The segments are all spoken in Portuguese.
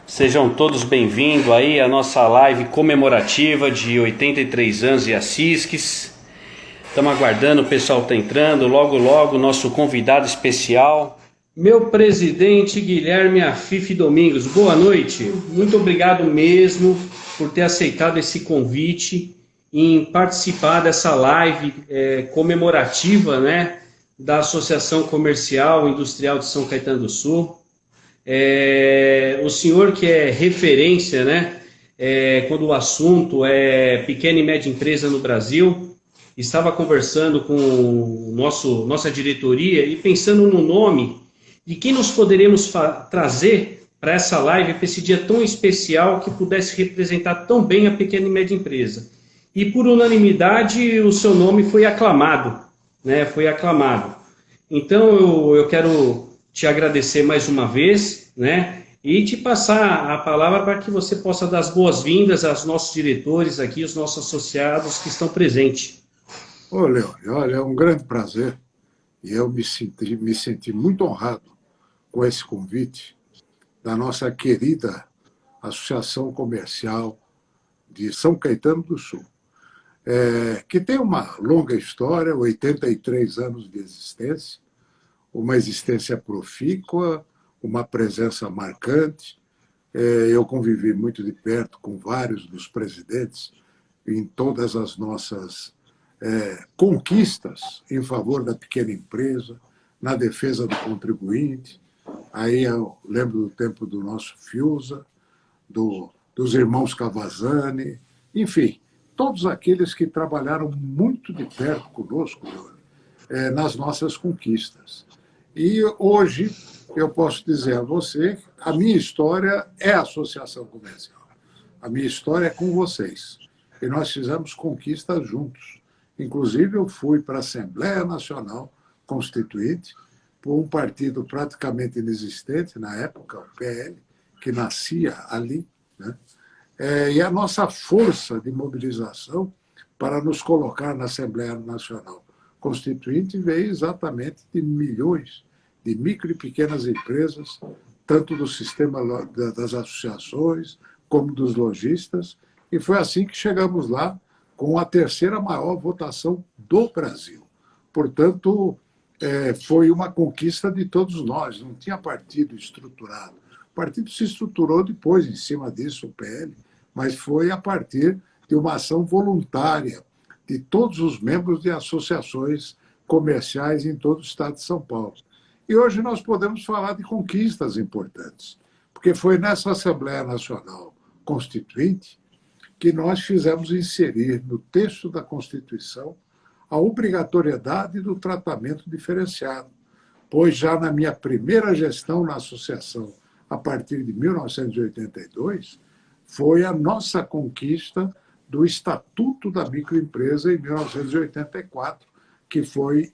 Sejam todos bem-vindos aí à nossa live comemorativa de 83 anos de Assis. Estamos aguardando, o pessoal está entrando, logo logo nosso convidado especial, meu presidente Guilherme Afife Domingos. Boa noite, muito obrigado mesmo por ter aceitado esse convite em participar dessa live comemorativa, né, da Associação Comercial e Industrial de São Caetano do Sul. O senhor que é referência, né, quando o assunto é pequena e média empresa no Brasil, estava conversando com nossa diretoria e pensando no nome de quem nós poderíamos trazer para essa live, para esse dia tão especial que pudesse representar tão bem a pequena e média empresa. E por unanimidade o seu nome foi aclamado, né? Foi aclamado. Então eu quero te agradecer mais uma vez, né? E te passar a palavra para que você possa dar as boas-vindas aos nossos diretores aqui, os nossos associados que estão presentes. Ô, Leone, olha, é um grande prazer e eu me senti muito honrado com esse convite da nossa querida Associação Comercial de São Caetano do Sul, que tem uma longa história, 83 anos de existência, uma existência profícua, uma presença marcante. Eu convivi muito de perto com vários dos presidentes em todas as nossas conquistas em favor da pequena empresa, na defesa do contribuinte. Aí eu lembro do tempo do nosso Fiuza, dos irmãos Cavazzani, enfim, todos aqueles que trabalharam muito de perto conosco, nas nossas conquistas. E hoje eu posso dizer a você, a minha história é a Associação Comercial. A minha história é com vocês. E nós fizemos conquistas juntos. Inclusive, eu fui para a Assembleia Nacional Constituinte, por um partido praticamente inexistente na época, o PL, que nascia ali, né? E a nossa força de mobilização para nos colocar na Assembleia Nacional Constituinte veio exatamente de milhões de micro e pequenas empresas, tanto do sistema das associações como dos lojistas, e foi assim que chegamos lá com a terceira maior votação do Brasil. Portanto, foi uma conquista de todos nós, não tinha partido estruturado. O partido se estruturou depois, em cima disso, o PL, mas foi a partir de uma ação voluntária de todos os membros de associações comerciais em todo o estado de São Paulo. E hoje nós podemos falar de conquistas importantes, porque foi nessa Assembleia Nacional Constituinte que nós fizemos inserir no texto da Constituição a obrigatoriedade do tratamento diferenciado, pois já na minha primeira gestão na associação, a partir de 1982, foi a nossa conquista do Estatuto da Microempresa em 1984, que foi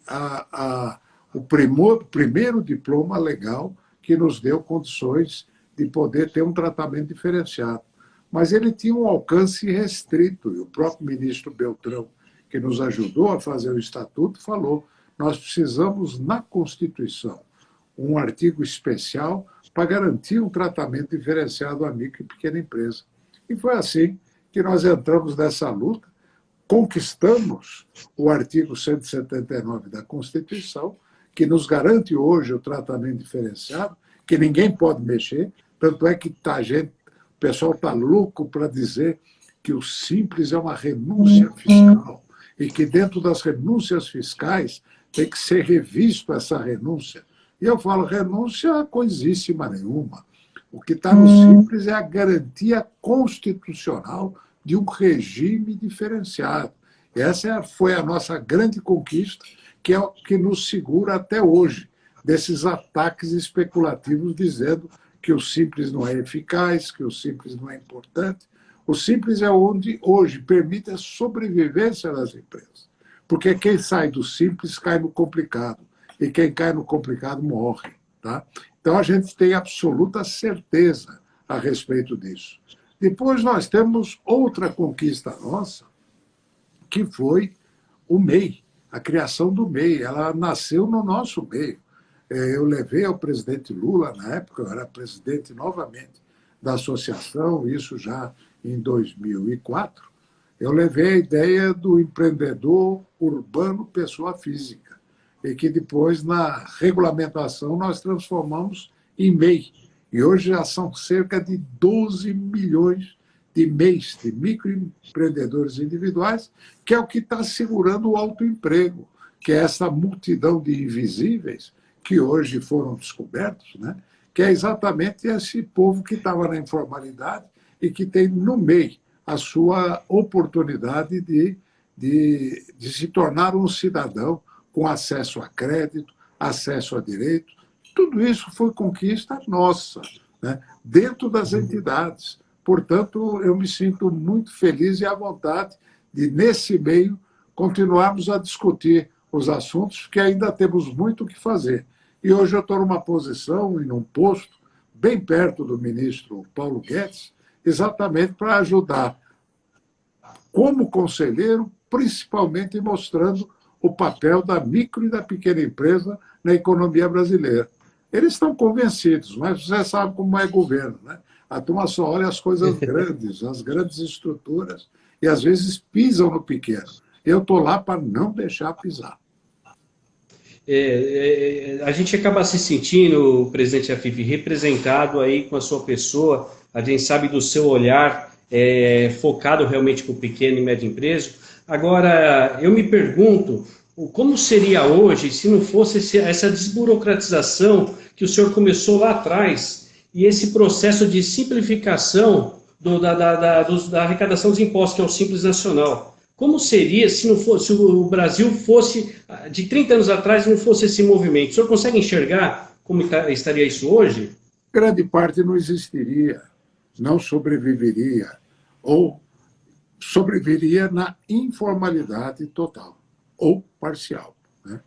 o primeiro diploma legal que nos deu condições de poder ter um tratamento diferenciado. Mas ele tinha um alcance restrito, e o próprio ministro Beltrão, que nos ajudou a fazer o Estatuto, falou: nós precisamos, na Constituição, um artigo especial para garantir um tratamento diferenciado à micro e pequena empresa. E foi assim que nós entramos nessa luta, conquistamos o artigo 179 da Constituição, que nos garante hoje o tratamento diferenciado, que ninguém pode mexer, tanto é que o pessoal está louco para dizer que o simples é uma renúncia fiscal e que dentro das renúncias fiscais tem que ser revisto essa renúncia. E eu falo, renúncia coisíssima nenhuma. O que está no simples é a garantia constitucional de um regime diferenciado. Essa foi a nossa grande conquista, que é o que nos segura até hoje, desses ataques especulativos dizendo que o simples não é eficaz, que o simples não é importante. O simples é onde hoje permite a sobrevivência das empresas. Porque quem sai do simples cai no complicado. E quem cai no complicado morre. Tá? Então a gente tem absoluta certeza a respeito disso. Depois nós temos outra conquista nossa, que foi o MEI, a criação do MEI. Ela nasceu no nosso meio. Eu levei ao presidente Lula, na época eu era presidente novamente da associação, isso já em 2004, eu levei a ideia do empreendedor urbano pessoa física, e que depois, na regulamentação, nós transformamos em MEI. E hoje já são cerca de 12 milhões de MEIs, de microempreendedores individuais, que é o que está segurando o autoemprego, que é essa multidão de invisíveis que hoje foram descobertos, né? Que é exatamente esse povo que estava na informalidade e que tem no MEI a sua oportunidade de se tornar um cidadão com acesso a crédito, acesso a direito. Tudo isso foi conquista nossa, né? Dentro das entidades. Portanto, eu me sinto muito feliz e à vontade de, nesse meio, continuarmos a discutir os assuntos, que ainda temos muito o que fazer. E hoje eu estou numa posição e num posto bem perto do ministro Paulo Guedes, exatamente para ajudar como conselheiro, principalmente mostrando o papel da micro e da pequena empresa na economia brasileira. Eles estão convencidos, mas você sabe como é governo, né? A turma só olha as coisas grandes, as grandes estruturas, e às vezes pisam no pequeno. Eu estou lá para não deixar pisar. A gente acaba se sentindo, presidente Afif, representado aí com a sua pessoa, a gente sabe do seu olhar focado realmente para o pequeno e médio empresa. Agora, eu me pergunto, como seria hoje se não fosse essa desburocratização que o senhor começou lá atrás e esse processo de simplificação da arrecadação dos impostos, que é o Simples Nacional? Como seria se o Brasil fosse, de 30 anos atrás, não fosse esse movimento? O senhor consegue enxergar como estaria isso hoje? Grande parte não existiria, não sobreviveria, ou sobreviveria na informalidade total ou parcial, né?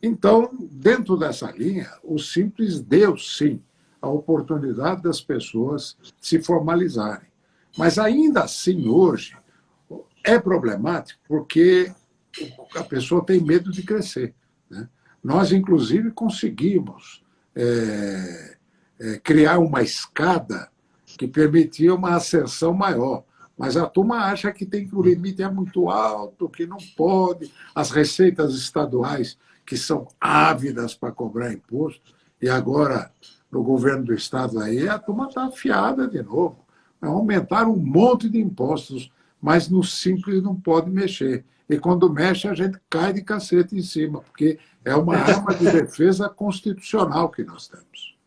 Então, dentro dessa linha, o Simples deu, sim, a oportunidade das pessoas se formalizarem. Mas ainda assim, hoje, é problemático porque a pessoa tem medo de crescer, né? Nós, inclusive, conseguimos criar uma escada que permitia uma ascensão maior. Mas a turma acha que o limite é muito alto, que não pode. As receitas estaduais, que são ávidas para cobrar imposto, e agora, no governo do Estado, aí, a turma está afiada de novo. Aumentaram um monte de impostos, mas no Simples não pode mexer. E quando mexe, a gente cai de cacete em cima, porque é uma arma de defesa constitucional que nós temos.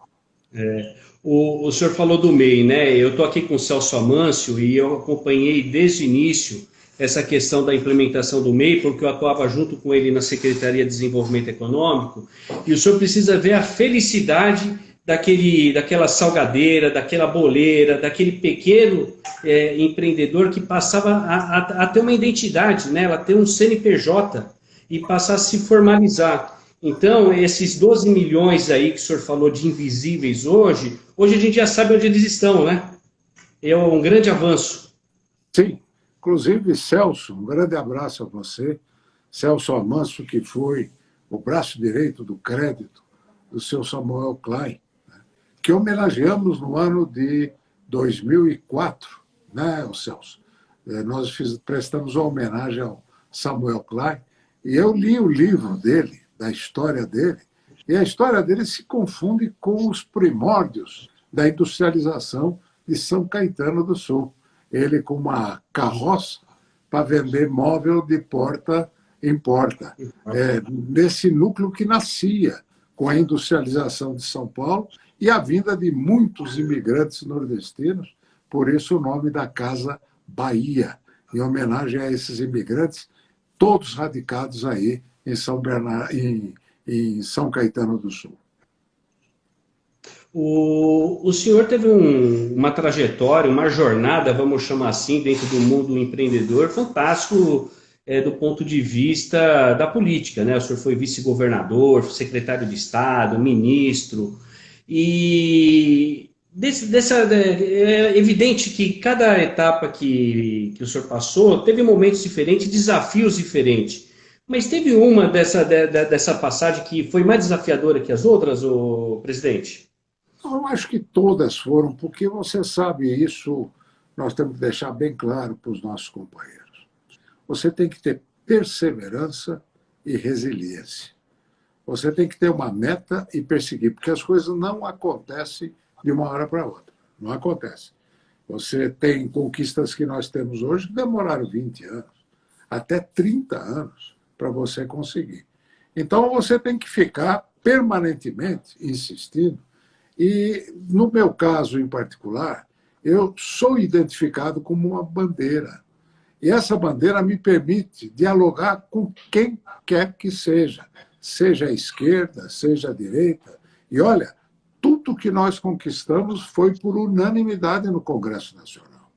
O senhor falou do MEI, né? Eu estou aqui com o Celso Amâncio e eu acompanhei desde o início essa questão da implementação do MEI, porque eu atuava junto com ele na Secretaria de Desenvolvimento Econômico, e o senhor precisa ver a felicidade daquela salgadeira, daquela boleira, daquele pequeno empreendedor que passava a ter uma identidade, né? Ela ter um CNPJ e passar a se formalizar. Então, esses 12 milhões aí que o senhor falou de invisíveis hoje a gente já sabe onde eles estão, né? É um grande avanço. Sim. Inclusive, Celso, um grande abraço a você. Celso Amâncio, que foi o braço direito do crédito do seu Samuel Klein, né? Que homenageamos no ano de 2004, né, o Celso? Nós prestamos uma homenagem ao Samuel Klein, e eu li o livro dele, da história dele, e a história dele se confunde com os primórdios da industrialização de São Caetano do Sul. Ele com uma carroça para vender móvel de porta em porta. Nesse núcleo que nascia com a industrialização de São Paulo e a vinda de muitos imigrantes nordestinos, por isso o nome da Casa Bahia, em homenagem a esses imigrantes, todos radicados aí em São Caetano do Sul. O senhor teve uma trajetória, uma jornada, vamos chamar assim, dentro do mundo empreendedor, fantástico do ponto de vista da política, né? O senhor foi vice-governador, secretário de Estado, ministro, e é evidente que cada etapa que o senhor passou teve momentos diferentes, desafios diferentes. Mas teve uma dessa passagem que foi mais desafiadora que as outras, presidente? Não, eu acho que todas foram, porque você sabe isso, nós temos que deixar bem claro para os nossos companheiros. Você tem que ter perseverança e resiliência. Você tem que ter uma meta e perseguir, porque as coisas não acontecem de uma hora para outra. Não acontece. Você tem conquistas que nós temos hoje que demoraram 20 anos, até 30 anos para você conseguir. Então você tem que ficar permanentemente insistindo. E, no meu caso em particular, eu sou identificado como uma bandeira. E essa bandeira me permite dialogar com quem quer que seja a esquerda, seja a direita. E olha, tudo que nós conquistamos foi por unanimidade no Congresso Nacional.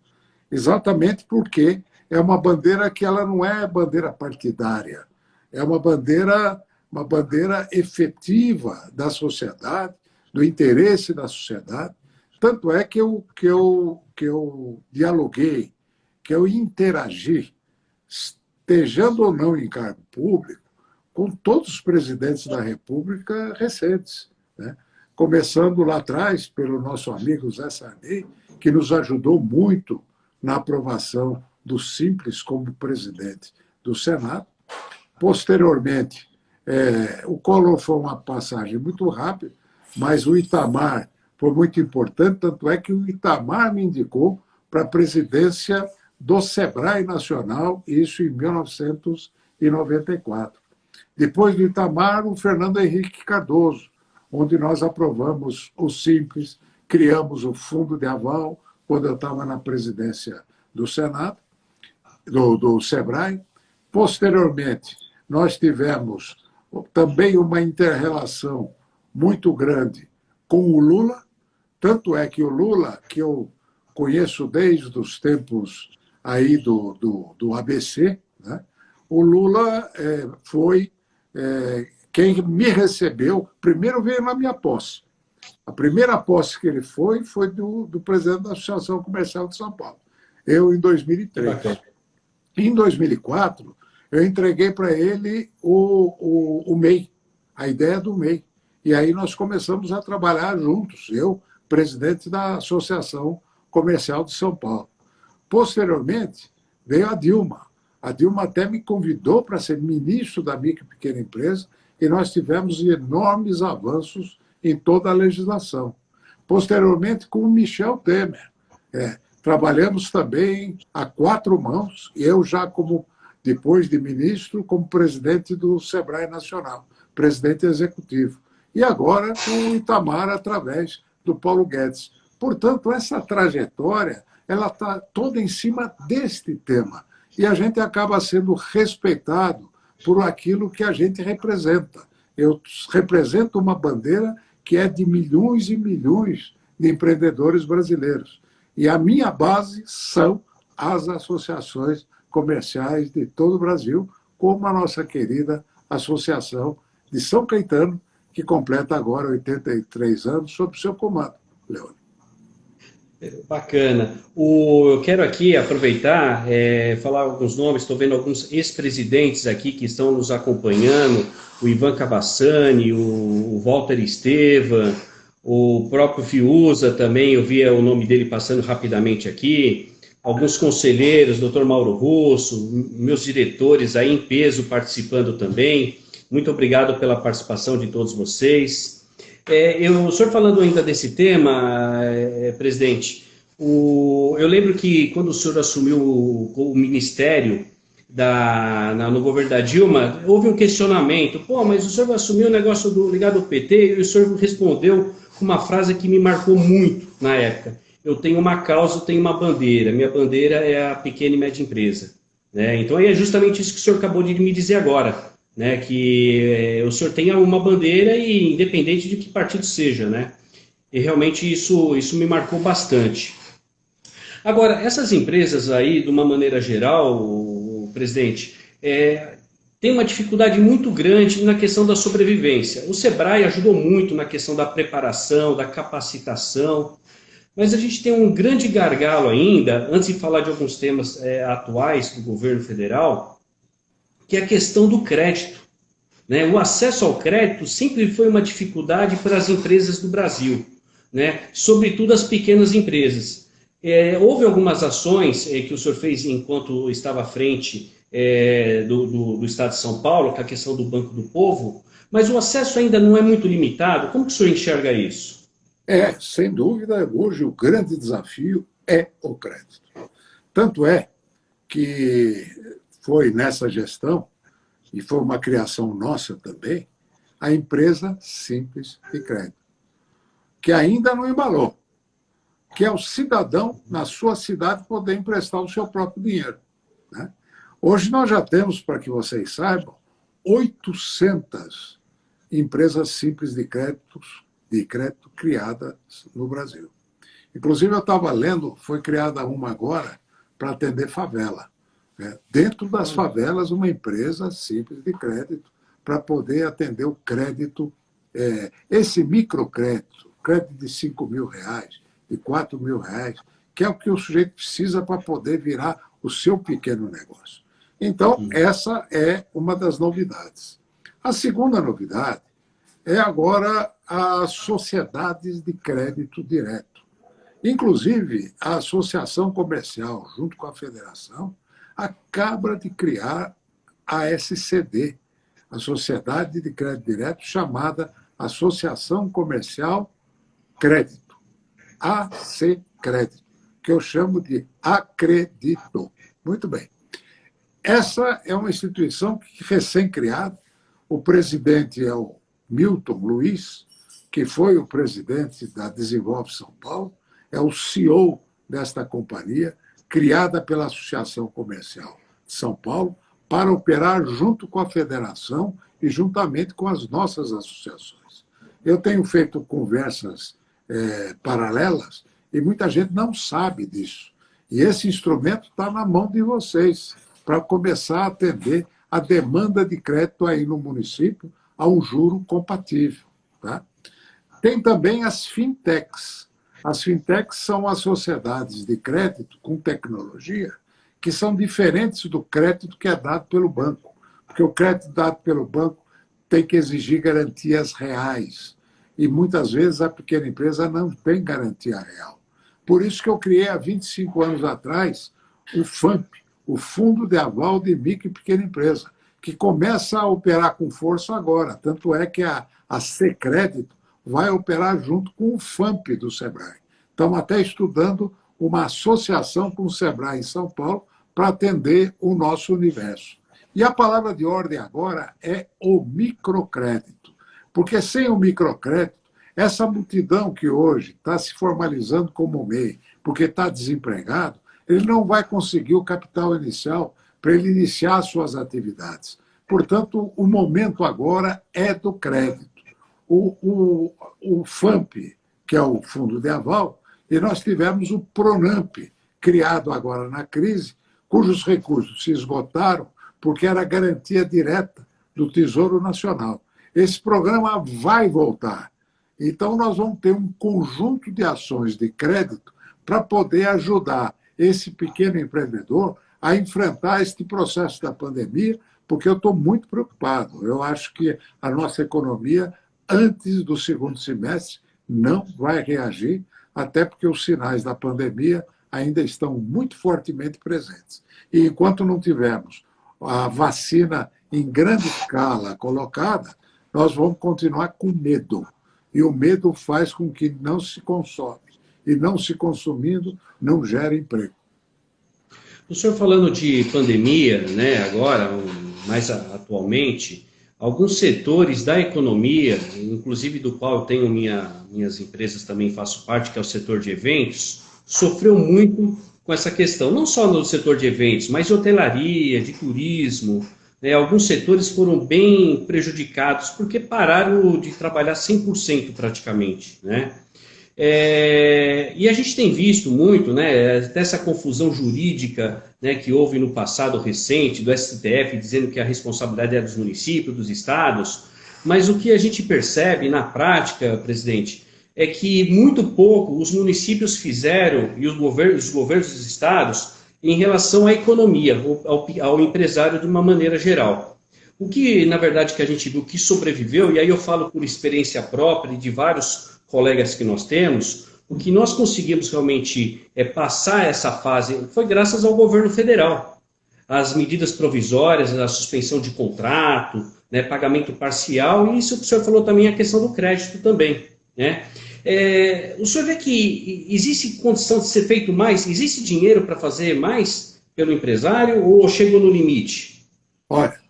Exatamente porque é uma bandeira que ela não é bandeira partidária, é uma bandeira efetiva da sociedade, do interesse da sociedade. Tanto é que eu dialoguei, que eu interagi, estejando ou não em cargo público, com todos os presidentes da República recentes, né? Começando lá atrás pelo nosso amigo Zé Sarney, que nos ajudou muito na aprovação do Simples como presidente do Senado. Posteriormente, o Collor foi uma passagem muito rápida, mas o Itamar foi muito importante, tanto é que o Itamar me indicou para a presidência do SEBRAE Nacional, isso em 1994. Depois do Itamar, o Fernando Henrique Cardoso, onde nós aprovamos o Simples, criamos o Fundo de Aval, quando eu estava na presidência do Senado, do SEBRAE. Posteriormente, nós tivemos também uma inter-relação muito grande com o Lula, tanto é que o Lula, que eu conheço desde os tempos aí do ABC, né? O Lula foi quem me recebeu, primeiro veio na minha posse. A primeira posse que ele foi do presidente da Associação Comercial de São Paulo, eu em 2003. Em 2004, eu entreguei para ele o MEI, a ideia do MEI. E aí nós começamos a trabalhar juntos, eu, presidente da Associação Comercial de São Paulo. Posteriormente, veio a Dilma. A Dilma até me convidou para ser ministro da micro e pequena empresa e nós tivemos enormes avanços em toda a legislação. Posteriormente, com o Michel Temer. Trabalhamos também a quatro mãos, e eu já depois de ministro, como presidente do SEBRAE Nacional, presidente executivo. E agora com o Itamar, através do Paulo Guedes. Portanto, essa trajetória ela está toda em cima deste tema. E a gente acaba sendo respeitado por aquilo que a gente representa. Eu represento uma bandeira que é de milhões e milhões de empreendedores brasileiros. E a minha base são as associações comerciais de todo o Brasil, como a nossa querida Associação de São Caetano, que completa agora 83 anos sob seu comando, Leone. Bacana. Eu quero aqui aproveitar, falar alguns nomes, estou vendo alguns ex-presidentes aqui que estão nos acompanhando, o Ivan Cavassani, o Walter Estevam, o próprio Fiuza também, eu via o nome dele passando rapidamente aqui, alguns conselheiros, doutor Mauro Russo, meus diretores aí em peso participando também. Muito obrigado pela participação de todos vocês. O senhor falando ainda desse tema, presidente, eu lembro que quando o senhor assumiu o ministério no governo da Dilma, houve um questionamento, mas o senhor assumiu o negócio ligado ao PT, e o senhor respondeu com uma frase que me marcou muito na época. Eu tenho uma causa, eu tenho uma bandeira, minha bandeira é a pequena e média empresa. Né? Então é justamente isso que o senhor acabou de me dizer agora. Né, que o senhor tenha uma bandeira e independente de que partido seja, né? E realmente isso me marcou bastante. Agora, essas empresas aí, de uma maneira geral, presidente, tem uma dificuldade muito grande na questão da sobrevivência. O SEBRAE ajudou muito na questão da preparação, da capacitação, mas a gente tem um grande gargalo ainda, antes de falar de alguns temas atuais do governo federal, que é a questão do crédito. Né? O acesso ao crédito sempre foi uma dificuldade para as empresas do Brasil. né, sobretudo as pequenas empresas. Houve algumas ações que o senhor fez enquanto estava à frente do Estado de São Paulo, com a questão do Banco do Povo, mas o acesso ainda não é muito limitado. Como que o senhor enxerga isso? Sem dúvida, hoje o grande desafio é o crédito. Tanto é que foi nessa gestão, e foi uma criação nossa também, a empresa Simples de Crédito, que ainda não embalou, que é o cidadão, na sua cidade, poder emprestar o seu próprio dinheiro, né? Hoje nós já temos, para que vocês saibam, 800 empresas simples de crédito criadas no Brasil. Inclusive, eu estava lendo, foi criada uma agora para atender favela, né? Dentro das favelas, uma empresa simples de crédito para poder atender o crédito, esse microcrédito, crédito de R$ 5.000, de R$ 4.000, que é o que o sujeito precisa para poder virar o seu pequeno negócio. Então, essa é uma das novidades. A segunda novidade é agora as sociedades de crédito direto. Inclusive, a Associação Comercial, junto com a Federação, acaba de criar a SCD, a Sociedade de Crédito Direto, chamada Associação Comercial Crédito, AC Crédito, que eu chamo de Acredito. Muito bem. Essa é uma instituição que recém-criada, o presidente é o Milton Luiz, que foi o presidente da Desenvolve São Paulo, é o CEO desta companhia, criada pela Associação Comercial de São Paulo, para operar junto com a federação e juntamente com as nossas associações. Eu tenho feito conversas paralelas e muita gente não sabe disso. E esse instrumento está na mão de vocês, para começar a atender a demanda de crédito aí no município a um juro compatível, tá? Tem também as fintechs. As fintechs são as sociedades de crédito com tecnologia que são diferentes do crédito que é dado pelo banco, porque o crédito dado pelo banco tem que exigir garantias reais e muitas vezes a pequena empresa não tem garantia real. Por isso que eu criei há 25 anos atrás o FAMP, o Fundo de Aval de Micro e Pequena Empresa, que começa a operar com força agora. Tanto é que a Secrédito vai operar junto com o FAMP do Sebrae. Estamos até estudando uma associação com o Sebrae em São Paulo para atender o nosso universo. E a palavra de ordem agora é o microcrédito, porque sem o microcrédito, essa multidão que hoje está se formalizando como MEI, porque está desempregado, ele não vai conseguir o capital inicial para ele iniciar suas atividades. Portanto, o momento agora é do crédito. O FAMP, que é o Fundo de Aval, e nós tivemos o PRONAMP, criado agora na crise, cujos recursos se esgotaram porque era garantia direta do Tesouro Nacional. Esse programa vai voltar. Então, nós vamos ter um conjunto de ações de crédito para poder ajudar esse pequeno empreendedor a enfrentar este processo da pandemia, porque eu estou muito preocupado. Eu acho que a nossa economia, antes do segundo semestre, não vai reagir, até porque os sinais da pandemia ainda estão muito fortemente presentes. E enquanto não tivermos a vacina em grande escala colocada, nós vamos continuar com medo. E o medo faz com que não se consome. E não se consumindo, não gera emprego. O senhor falando de pandemia, né, agora, mais atualmente, alguns setores da economia, inclusive do qual eu tenho minhas empresas também faço parte, que é o setor de eventos, sofreu muito com essa questão, não só no setor de eventos, mas de hotelaria, de turismo, né, alguns setores foram bem prejudicados porque pararam de trabalhar 100% praticamente, né? E a gente tem visto muito, né, dessa confusão jurídica, né, que houve no passado recente do STF dizendo que a responsabilidade é dos municípios, dos estados, mas o que a gente percebe na prática, presidente, é que muito pouco os municípios fizeram e os governos dos estados em relação à economia, ao empresário de uma maneira geral. O que, na verdade, que a gente viu que sobreviveu, e aí eu falo por experiência própria de vários colegas que nós temos, o que nós conseguimos realmente passar essa fase foi graças ao governo federal. As medidas provisórias, a suspensão de contrato, né, pagamento parcial, e isso que o senhor falou também, a questão do crédito também, né? O senhor vê que existe condição de ser feito mais? Existe dinheiro para fazer mais pelo empresário ou chegou no limite? Olha,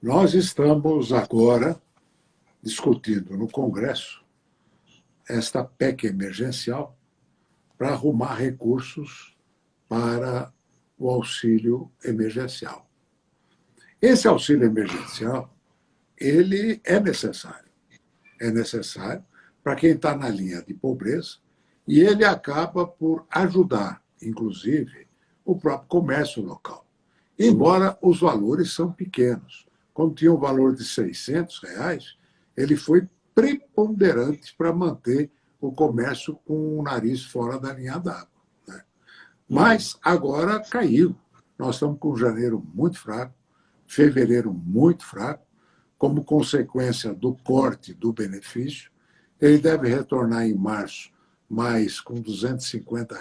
nós estamos agora discutindo no Congresso esta PEC emergencial para arrumar recursos para o auxílio emergencial. Esse auxílio emergencial, ele é necessário. É necessário para quem está na linha de pobreza e ele acaba por ajudar, inclusive, o próprio comércio local. Embora os valores são pequenos. Como tinha um valor de R$ 600, ele foi preponderante para manter o comércio com o nariz fora da linha d'água, né? Mas agora caiu. Nós estamos com janeiro muito fraco, fevereiro muito fraco, como consequência do corte do benefício. Ele deve retornar em março, mas com R$ 250,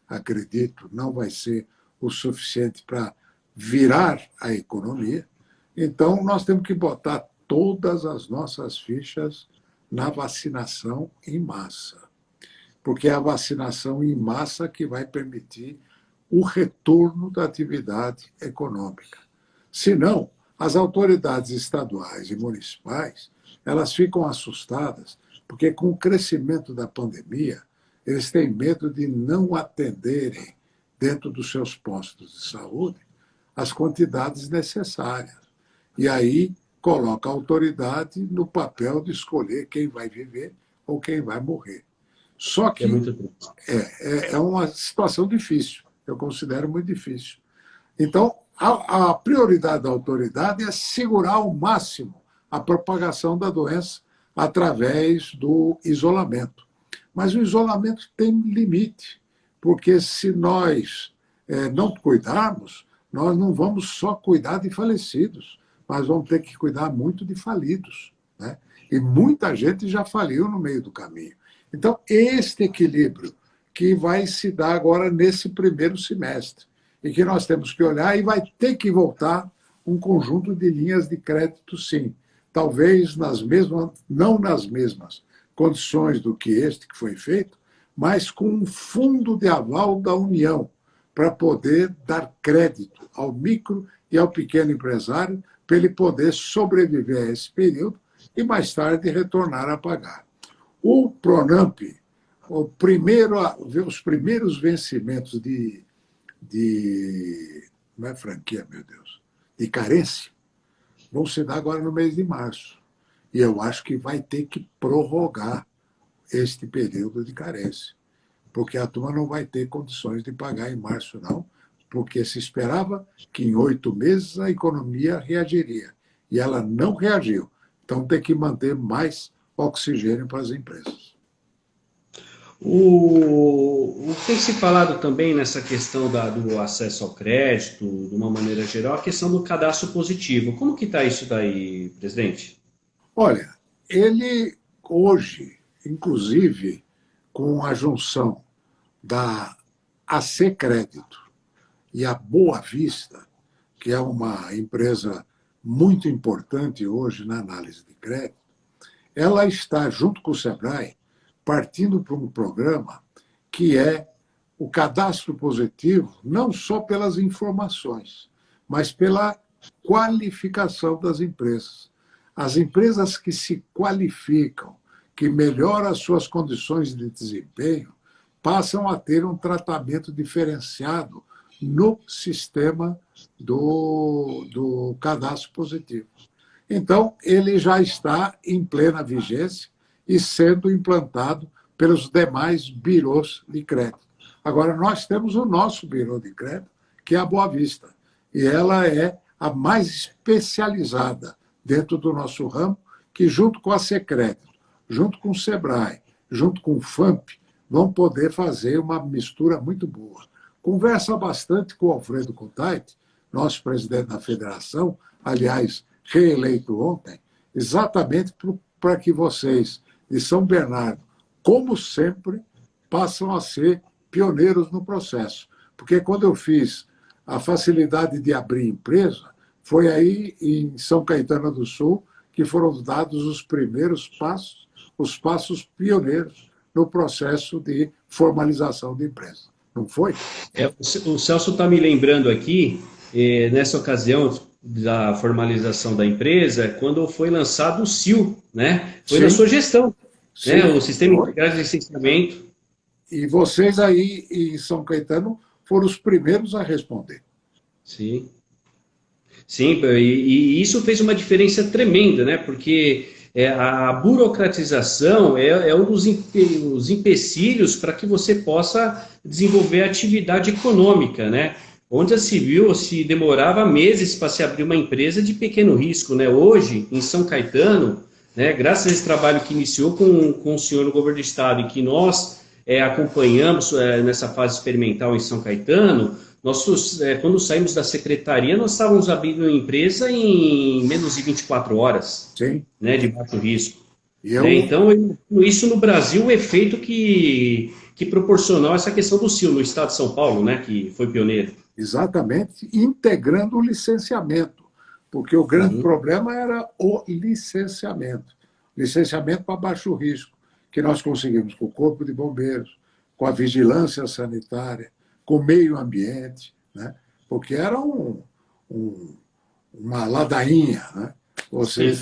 acredito, não vai ser o suficiente para virar a economia. Então, nós temos que botar todas as nossas fichas na vacinação em massa, porque é a vacinação em massa que vai permitir o retorno da atividade econômica. Senão, as autoridades estaduais e municipais, elas ficam assustadas, porque com o crescimento da pandemia, eles têm medo de não atenderem dentro dos seus postos de saúde as quantidades necessárias. E aí coloca a autoridade no papel de escolher quem vai viver ou quem vai morrer. Só que é uma situação difícil, eu considero muito difícil. Então, a prioridade da autoridade é segurar ao máximo a propagação da doença através do isolamento. Mas o isolamento tem limite, porque se nós não cuidarmos, nós não vamos só cuidar de falecidos, mas vamos ter que cuidar muito de falidos, né? E muita gente já faliu no meio do caminho. Então, este equilíbrio que vai se dar agora nesse primeiro semestre, e que nós temos que olhar, e vai ter que voltar um conjunto de linhas de crédito, sim. Talvez não nas mesmas condições do que este que foi feito, mas com um fundo de aval da União, para poder dar crédito ao micro e ao pequeno empresário, para ele poder sobreviver a esse período e mais tarde retornar a pagar. O Pronamp, os primeiros vencimentos não é franquia, meu Deus, de carência, vão se dar agora no mês de março. E eu acho que vai ter que prorrogar este período de carência, porque a turma não vai ter condições de pagar em março, não, porque se esperava que em 8 meses a economia reagiria, e ela não reagiu. Então tem que manter mais oxigênio para as empresas. O que tem se falado também nessa questão do acesso ao crédito, de uma maneira geral, a questão do cadastro positivo. Como que está isso daí, presidente? Olha, ele hoje, inclusive, com a junção da AC Crédito e a Boa Vista, que é uma empresa muito importante hoje na análise de crédito, ela está, junto com o Sebrae, partindo para um programa que é o cadastro positivo, não só pelas informações, mas pela qualificação das empresas. As empresas que se qualificam, que melhoram as suas condições de desempenho, passam a ter um tratamento diferenciado no sistema do cadastro positivo. Então, ele já está em plena vigência e sendo implantado pelos demais birôs de crédito. Agora, nós temos o nosso birô de crédito, que é a Boa Vista, e ela é a mais especializada dentro do nosso ramo, que junto com a Secrédito, junto com o Sebrae, junto com o FAMP, vão poder fazer uma mistura muito boa. Conversa bastante com o Alfredo Contait, nosso presidente da federação, aliás, reeleito ontem, exatamente para que vocês de São Bernardo como sempre, passam a ser pioneiros no processo. Porque quando eu fiz a facilidade de abrir empresa, foi aí em São Caetano do Sul que foram dados os primeiros passos, os passos pioneiros no processo de formalização de empresa. Não foi? O Celso está me lembrando aqui, nessa ocasião da formalização da empresa, quando foi lançado o SIL, né? Foi na sua gestão, Sim, né? O Sistema foi. Integrado de Licenciamento. E vocês aí em São Caetano foram os primeiros a responder. Sim. Sim, e isso fez uma diferença tremenda, né? Porque a burocratização é um dos os empecilhos para que você possa desenvolver atividade econômica, né? Onde a civil se demorava meses para se abrir uma empresa de pequeno risco, né? Hoje, em São Caetano, né, graças a esse trabalho que iniciou com o senhor no governo do estado e que nós acompanhamos nessa fase experimental em São Caetano, quando saímos da secretaria, nós estávamos abrindo a empresa em menos de 24 horas, Sim. né, de baixo risco. E Né? Então, isso no Brasil, o efeito que proporcionou essa questão do SIL no estado de São Paulo, né, que foi pioneiro. Exatamente, integrando o licenciamento, porque o grande problema era o licenciamento para baixo risco, que nós conseguimos com o Corpo de Bombeiros, com a vigilância sanitária, com o meio ambiente, né? Porque era uma ladainha, né? Vocês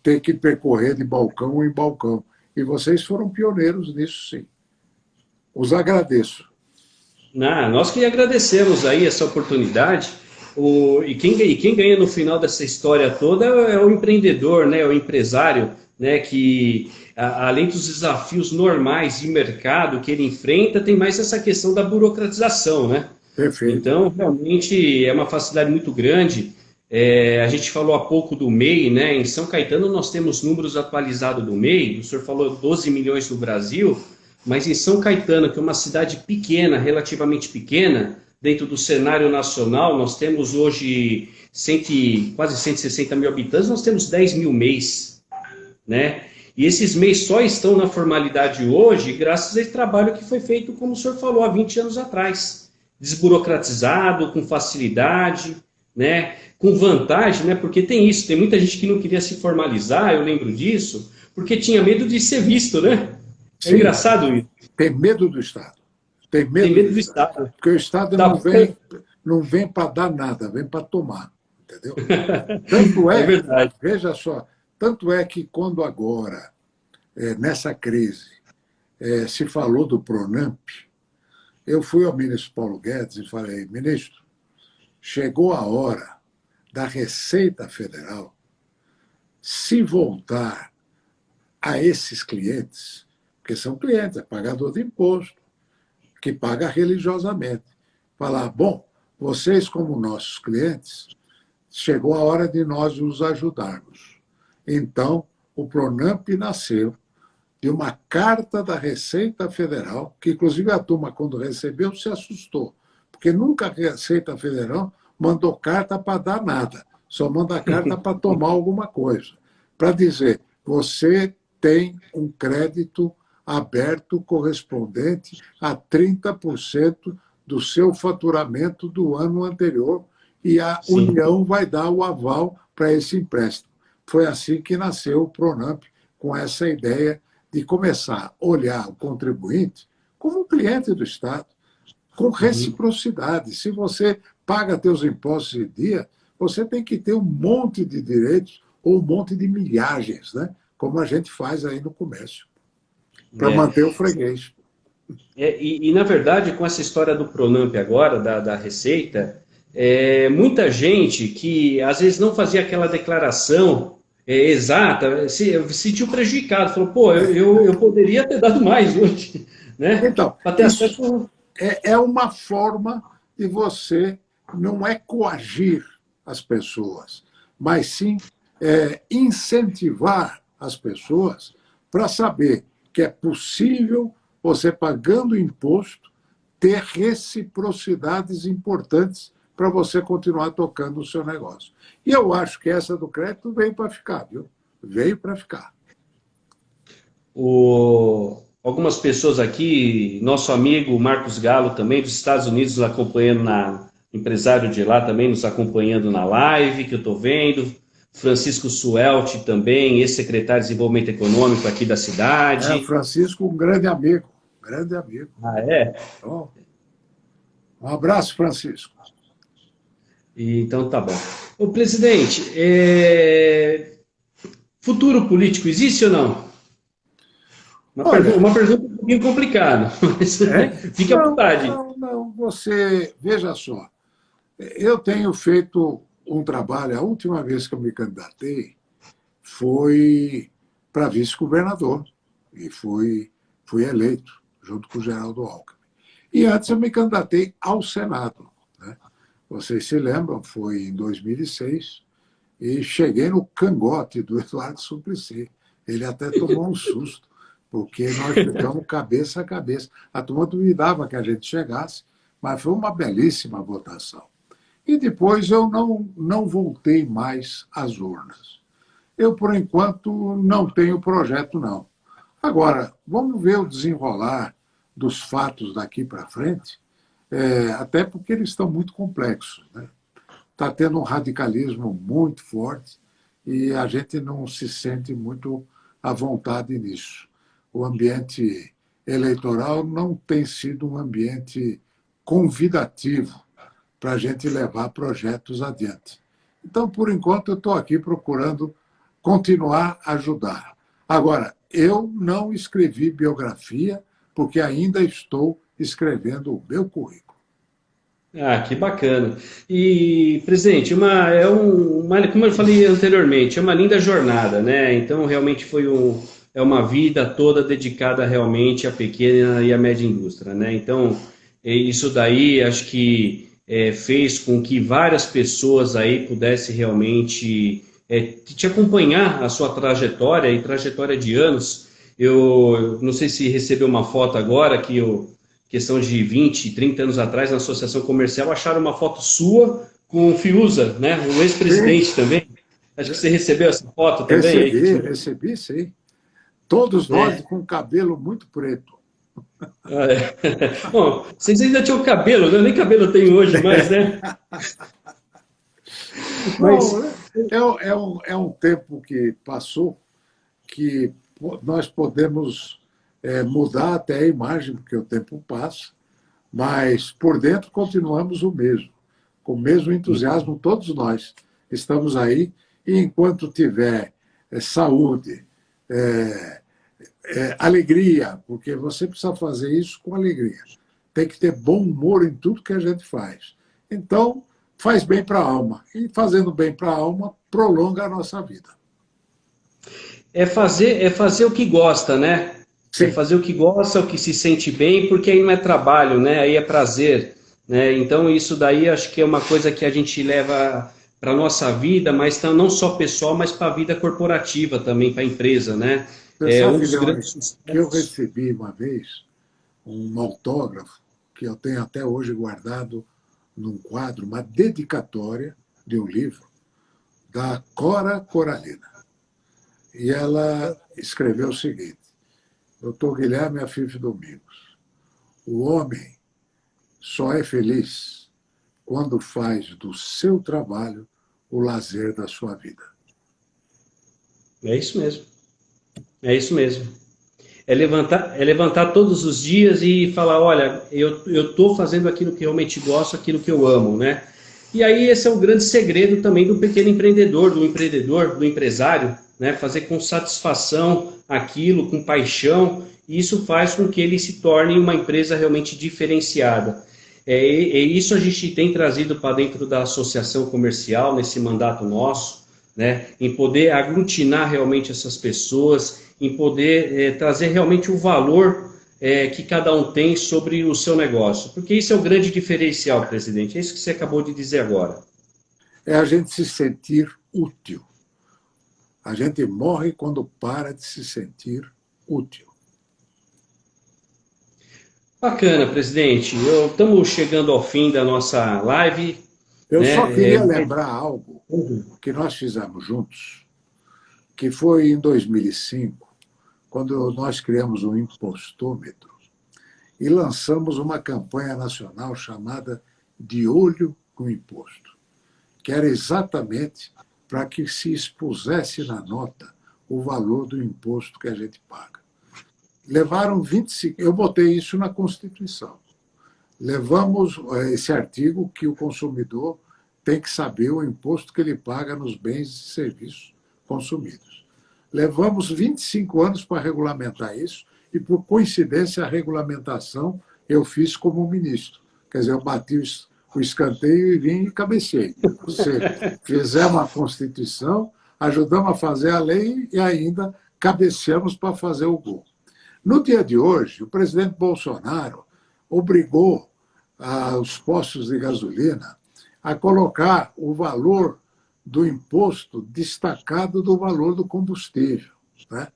ter que percorrer de balcão em balcão. E vocês foram pioneiros nisso, sim. Os agradeço. Nós que agradecemos aí essa oportunidade. E quem ganha no final dessa história toda é o empreendedor, né, o empresário, né, que além dos desafios normais de mercado que ele enfrenta, tem mais essa questão da burocratização, né? Perfeito. Então, realmente é uma facilidade muito grande. A gente falou há pouco do MEI, né? Em São Caetano nós temos números atualizados do MEI, o senhor falou 12 milhões no Brasil, mas em São Caetano, que é uma cidade pequena, relativamente pequena, dentro do cenário nacional, nós temos hoje quase 160 mil habitantes, nós temos 10 mil MEIs, né? E esses MEIs só estão na formalidade hoje graças a esse trabalho que foi feito, como o senhor falou, há 20 anos atrás. Desburocratizado, com facilidade, né? Com vantagem, né? Porque tem isso, tem muita gente que não queria se formalizar, eu lembro disso, porque tinha medo de ser visto, né? É engraçado isso. Tem medo do Estado. Tem medo do Estado. Porque o Estado não vem para dar nada, vem para tomar. Entendeu? Tanto é verdade. Veja só, tanto é que quando agora, nessa crise, se falou do Pronamp, eu fui ao ministro Paulo Guedes e falei, ministro, chegou a hora da Receita Federal se voltar a esses clientes, porque são clientes, é pagador de imposto, que paga religiosamente. Falar, bom, vocês como nossos clientes, chegou a hora de nós os ajudarmos. Então, o Pronamp nasceu de uma carta da Receita Federal, que inclusive a turma, quando recebeu, se assustou, porque nunca a Receita Federal mandou carta para dar nada, só manda carta para tomar alguma coisa, para dizer, você tem um crédito aberto correspondente a 30% do seu faturamento do ano anterior e a Sim. União vai dar o aval para esse empréstimo. Foi assim que nasceu o Pronamp, com essa ideia de começar a olhar o contribuinte como um cliente do Estado, com reciprocidade. Se você paga seus impostos em dia, você tem que ter um monte de direitos ou um monte de milhagens, né? Como a gente faz aí no comércio, para manter o freguês. Na verdade, com essa história do Pronamp agora, da Receita, muita gente que às vezes não fazia aquela declaração exata, se sentiu prejudicado, falou, pô, eu poderia ter dado mais hoje, né? Então, para ter acesso... é uma forma de você não coagir as pessoas, mas sim incentivar as pessoas para saber que é possível você, pagando imposto, ter reciprocidades importantes para você continuar tocando o seu negócio. E eu acho que essa do crédito veio para ficar, viu? Veio para ficar. algumas pessoas aqui, nosso amigo Marcos Galo também, dos Estados Unidos, nos acompanhando empresário de lá também, nos acompanhando na live, que eu estou vendo. Francisco Suelti também, ex-secretário de Desenvolvimento Econômico aqui da O cidade. Francisco, um grande amigo, grande amigo. Ah, é? Então, um abraço, Francisco. Então tá bom. Ô, presidente, futuro político existe ou não? Olha, Uma pergunta um pouquinho complicada, mas fique à não, vontade. não, não, você, veja só, eu tenho feito um trabalho, a última vez que eu me candidatei foi para vice-governador e fui eleito junto com o Geraldo Alckmin. E antes eu me candidatei ao Senado, né? Vocês se lembram, foi em 2006 e cheguei no cangote do Eduardo Suplicy. Ele até tomou um susto, porque nós ficamos cabeça a cabeça. A turma duvidava que a gente chegasse, mas foi uma belíssima votação. E depois eu não voltei mais às urnas. Eu, por enquanto, não tenho projeto, não. Agora, vamos ver o desenrolar dos fatos daqui para frente, até porque eles estão muito complexos, né? Está tendo um radicalismo muito forte e a gente não se sente muito à vontade nisso. O ambiente eleitoral não tem sido um ambiente convidativo para a gente levar projetos adiante. Então, por enquanto, eu estou aqui procurando continuar a ajudar. Agora, eu não escrevi biografia, porque ainda estou escrevendo o meu currículo. Ah, que bacana. E, presidente, como eu falei anteriormente, é uma linda jornada, né? Então, realmente é uma vida toda dedicada realmente à pequena e à média indústria, né? Então, isso daí acho que fez com que várias pessoas aí pudessem realmente te acompanhar a sua trajetória e trajetória de anos. Eu não sei se recebeu uma foto agora que eu questão de 20, 30 anos atrás, na Associação Comercial, acharam uma foto sua com o Fiuza, né? O Sim, ex-presidente também. Acho que você recebeu essa foto também aí. recebi, sim. Todos nós É. com cabelo muito preto. Ah, é. Bom, vocês ainda tinham cabelo, né? Nem cabelo eu tenho hoje mais, né? Bom, Mas é um tempo que passou que nós podemos mudar até a imagem, porque o tempo passa, mas por dentro continuamos o mesmo, com o mesmo entusiasmo, todos nós estamos aí, e enquanto tiver saúde, alegria, porque você precisa fazer isso com alegria, tem que ter bom humor em tudo que a gente faz. Então, faz bem para a alma, e fazendo bem para a alma, prolonga a nossa vida. é fazer o que gosta, né? É Sim, fazer o que gosta, o que se sente bem, porque aí não é trabalho, né? Aí é prazer, né? Então isso daí acho que é uma coisa que a gente leva para nossa vida, mas não só pessoal, mas para a vida corporativa também, para a empresa, né? você É um sabe, dos Leone, grandes que eu sucessos. recebi uma vez um autógrafo que eu tenho até hoje guardado num quadro, uma dedicatória de um livro da Cora Coralina. E ela escreveu o seguinte: Doutor Guilherme Afife Domingos, o homem só é feliz quando faz do seu trabalho o lazer da sua vida. É isso mesmo. É isso mesmo. É levantar todos os dias e falar, olha, eu estou fazendo aquilo que realmente gosto, aquilo que eu amo, né? E aí esse é o grande segredo também do pequeno empreendedor, do empresário, né? Fazer com satisfação aquilo, com paixão, e isso faz com que ele se torne uma empresa realmente diferenciada. E isso a gente tem trazido para dentro da associação comercial, nesse mandato nosso, né? Em poder aglutinar realmente essas pessoas, em poder trazer realmente o valor que cada um tem sobre o seu negócio. Porque isso é o grande diferencial, presidente. É isso que você acabou de dizer agora. É a gente se sentir útil. A gente morre quando para de se sentir útil. Bacana, presidente. Estamos chegando ao fim da nossa live, Eu só né? queria lembrar algo que nós fizemos juntos, que foi em 2005, quando nós criamos um impostômetro e lançamos uma campanha nacional chamada De Olho no Imposto, que era exatamente para que se expusesse na nota o valor do imposto que a gente paga. Levaram 25. Eu botei isso na Constituição. Levamos esse artigo que o consumidor tem que saber o imposto que ele paga nos bens e serviços consumidos. Levamos 25 anos para regulamentar isso e, por coincidência, a regulamentação eu fiz como ministro. Quer dizer, eu bati o escanteio e vim e cabeceei. Ou seja, fizemos a Constituição, ajudamos a fazer a lei e ainda cabeceamos para fazer o gol. No dia de hoje, o presidente Bolsonaro obrigou os postos de gasolina a colocar o valor do imposto destacado do valor do combustível, né?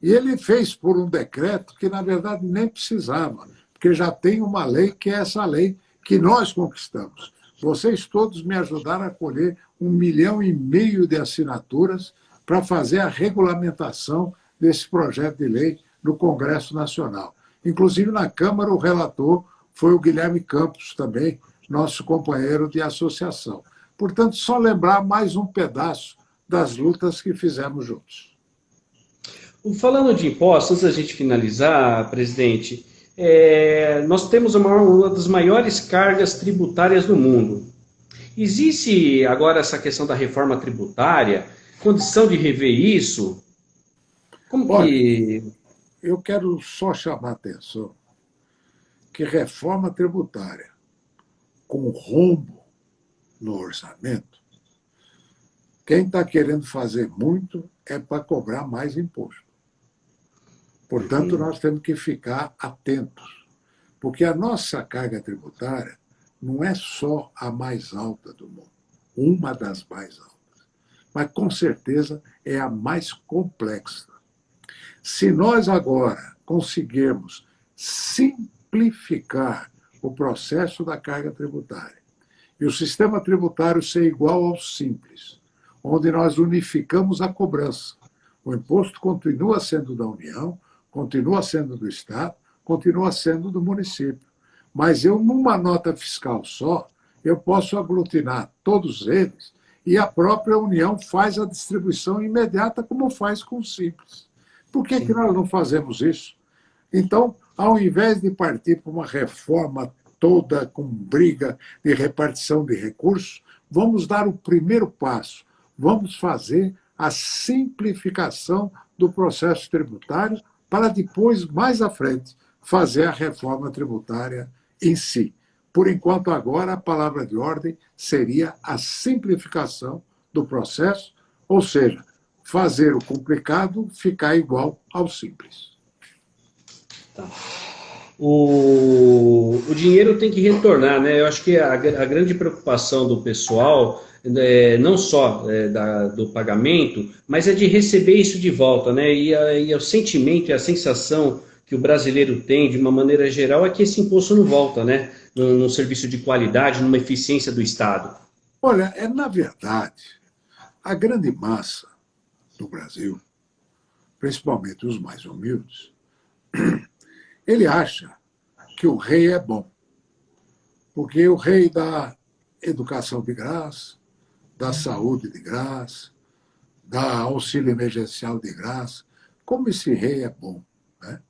E ele fez por um decreto que, na verdade, nem precisava, porque já tem uma lei que é essa lei que nós conquistamos. Vocês todos me ajudaram a colher 1,5 milhão de assinaturas para fazer a regulamentação desse projeto de lei no Congresso Nacional. Inclusive, na Câmara, o relator foi o Guilherme Campos, também nosso companheiro de associação. Portanto, só lembrar mais um pedaço das lutas que fizemos juntos. Falando de impostos, antes da gente finalizar, presidente, nós temos uma das maiores cargas tributárias do mundo. Existe agora essa questão da reforma tributária, condição de rever isso? Como Olha, que... eu quero só chamar a atenção que reforma tributária com rombo no orçamento, quem está querendo fazer muito é para cobrar mais imposto. Portanto, nós temos que ficar atentos, porque a nossa carga tributária não é só a mais alta do mundo, uma das mais altas, mas com certeza é a mais complexa. Se nós agora conseguirmos simplificar o processo da carga tributária e o sistema tributário ser igual ao simples, onde nós unificamos a cobrança, o imposto continua sendo da União, continua sendo do Estado, continua sendo do município. Mas eu, numa nota fiscal só, eu posso aglutinar todos eles e a própria União faz a distribuição imediata, como faz com o Simples. Por que nós não fazemos isso? Então, ao invés de partir para uma reforma toda com briga de repartição de recursos, vamos dar o primeiro passo. Vamos fazer a simplificação do processo tributário para depois, mais à frente, fazer a reforma tributária em si. Por enquanto, agora, a palavra de ordem seria a simplificação do processo, ou seja, fazer o complicado ficar igual ao simples. Tá. O dinheiro tem que retornar, né? Eu acho que a grande preocupação do pessoal não só do pagamento, mas é de receber isso de volta, né? E o sentimento e a sensação que o brasileiro tem, de uma maneira geral, é que esse imposto não volta, né? Num serviço de qualidade, numa eficiência do Estado. Olha, na verdade, a grande massa do Brasil, principalmente os mais humildes, ele acha que o rei é bom, porque o rei dá educação de graça, dá saúde de graça, dá auxílio emergencial de graça. Como esse rei é bom, né?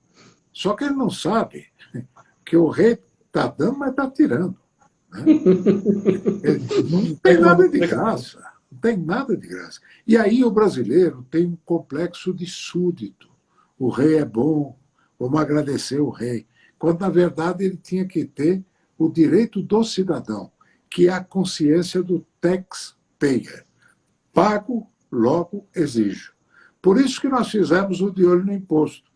Só que ele não sabe que o rei está dando, mas está tirando, né? Não tem nada de graça, não tem nada de graça. E aí o brasileiro tem um complexo de súdito. O rei é bom, vamos agradecer o rei. Quando, na verdade, ele tinha que ter o direito do cidadão, que é a consciência do taxpayer. Pago, logo exijo. Por isso que nós fizemos o de olho no imposto.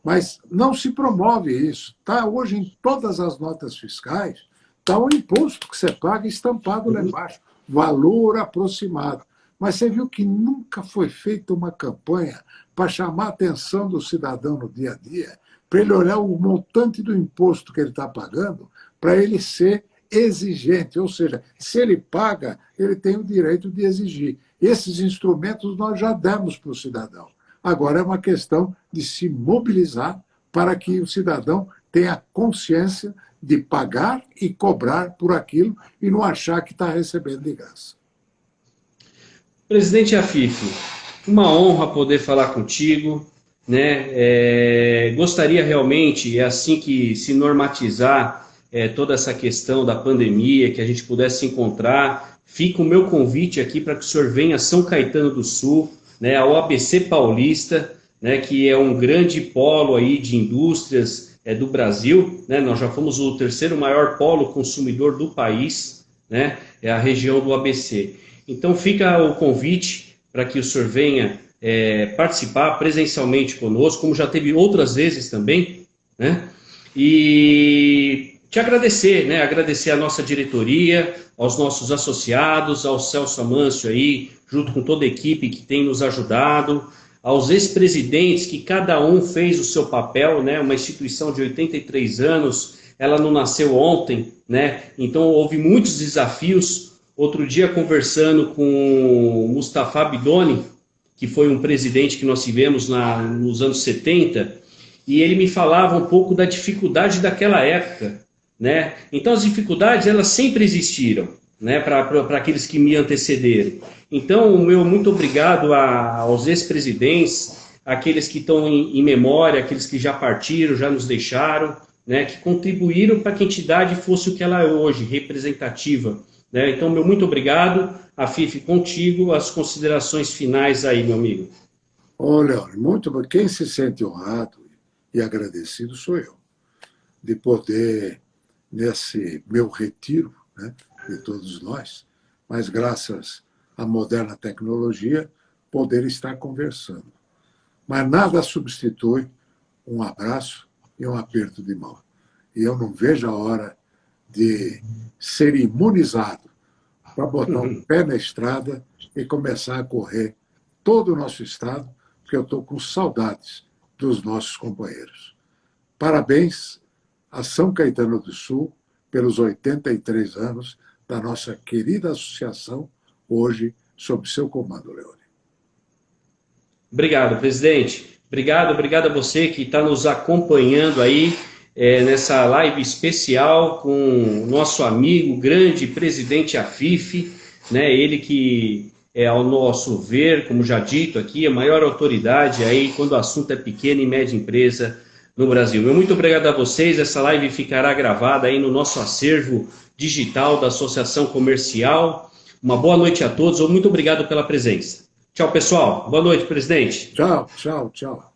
Mas não se promove isso. Tá, hoje, em todas as notas fiscais, está o imposto que você paga estampado lá embaixo, valor aproximado. Mas você viu que nunca foi feita uma campanha para chamar a atenção do cidadão no dia a dia, para ele olhar o montante do imposto que ele está pagando, para ele ser exigente. Ou seja, se ele paga, ele tem o direito de exigir. Esses instrumentos nós já demos para o cidadão. Agora é uma questão de se mobilizar para que o cidadão tenha consciência de pagar e cobrar por aquilo e não achar que está recebendo de graça. Presidente Afife, uma honra poder falar contigo, né? Gostaria realmente, assim que se normatizar toda essa questão da pandemia, que a gente pudesse se encontrar, fica o meu convite aqui para que o senhor venha a São Caetano do Sul, né, ao ABC Paulista, né, que é um grande polo aí de indústrias do Brasil, né? Nós já fomos o terceiro maior polo consumidor do país, né? É a região do ABC. Então fica o convite para que o senhor venha participar presencialmente conosco, como já teve outras vezes também, né? E te agradecer, né? Agradecer a nossa diretoria, aos nossos associados, ao Celso Amâncio aí, junto com toda a equipe que tem nos ajudado, aos ex-presidentes que cada um fez o seu papel, né? Uma instituição de 83 anos, ela não nasceu ontem, né? Então houve muitos desafios. Outro dia, conversando com o Mustafa Bidoni, que foi um presidente que nós tivemos nos anos 70, e ele me falava um pouco da dificuldade daquela época, né? Então as dificuldades, elas sempre existiram, né, para aqueles que me antecederam. Então, o meu muito obrigado aos ex-presidentes, aqueles que estão em memória, aqueles que já partiram, já nos deixaram, né, que contribuíram para que a entidade fosse o que ela é hoje, representativa, né? Então, meu muito obrigado. Afife, contigo, as considerações finais aí, meu amigo. Olha, muito bom. Quem se sente honrado e agradecido sou eu, de poder, nesse meu retiro, né, de todos nós, mas graças à moderna tecnologia, poder estar conversando. Mas nada substitui um abraço e um aperto de mão. E eu não vejo a hora de ser imunizado para botar o pé na estrada e começar a correr todo o nosso estado, porque eu estou com saudades dos nossos companheiros. Parabéns a São Caetano do Sul pelos 83 anos da nossa querida associação, hoje sob seu comando, Leone. Obrigado, presidente. Obrigado a você que está nos acompanhando aí nessa live especial com o nosso amigo, grande presidente Afife, né? Ele que é, ao nosso ver, como já dito aqui, a maior autoridade aí quando o assunto é pequena e média empresa no Brasil. Muito obrigado a vocês. Essa live ficará gravada aí no nosso acervo digital da Associação Comercial. Uma boa noite a todos. Muito obrigado pela presença. Tchau, pessoal. Boa noite, presidente. Tchau, tchau, tchau.